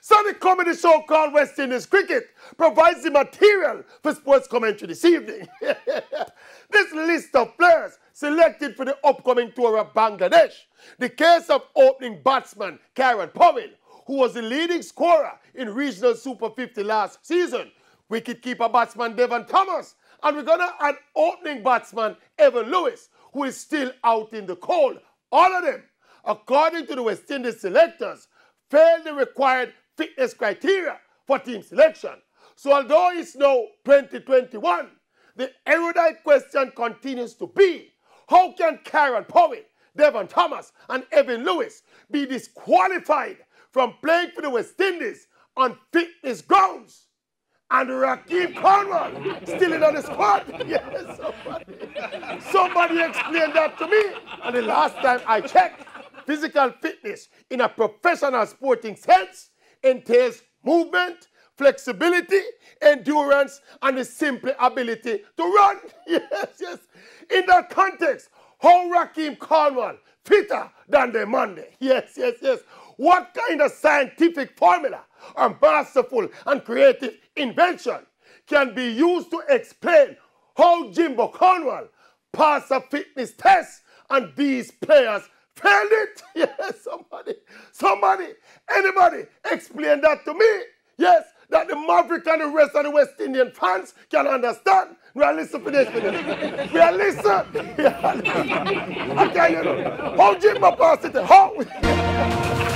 So the comedy show called West Indies Cricket provides the material for sports commentary this evening. This list of players selected for the upcoming tour of Bangladesh. The case of opening batsman Kieron Powell, who was the leading scorer in regional Super 50 last season, wicketkeeper batsman Devon Thomas, and we're going to add opening batsman Evan Lewis, who is still out in the cold. All of them, according to the West Indies selectors, failed the required fitness criteria for team selection. So although it's now 2021, the erudite question continues to be, how can Kieron Powell, Devon Thomas, and Evan Lewis be disqualified from playing for the West Indies on fitness grounds? And Rakeem Cornwall still in on the squad? Yes, somebody explained that to me. And the last time I checked, physical fitness in a professional sporting sense entails movement, flexibility, endurance, and the simple ability to run. Yes. In that context, how Rakeem Cornwall fitter than the Monday? Yes. What kind of scientific formula or masterful and creative invention can be used to explain how Jimbo Cornwall passed a fitness test and these players failed it? Yes, somebody, anybody explain that to me? Yes, that the Maverick and the rest of the West Indian fans can understand. We are listening for this. We are listening. I tell you, how Jimbo passed it? How?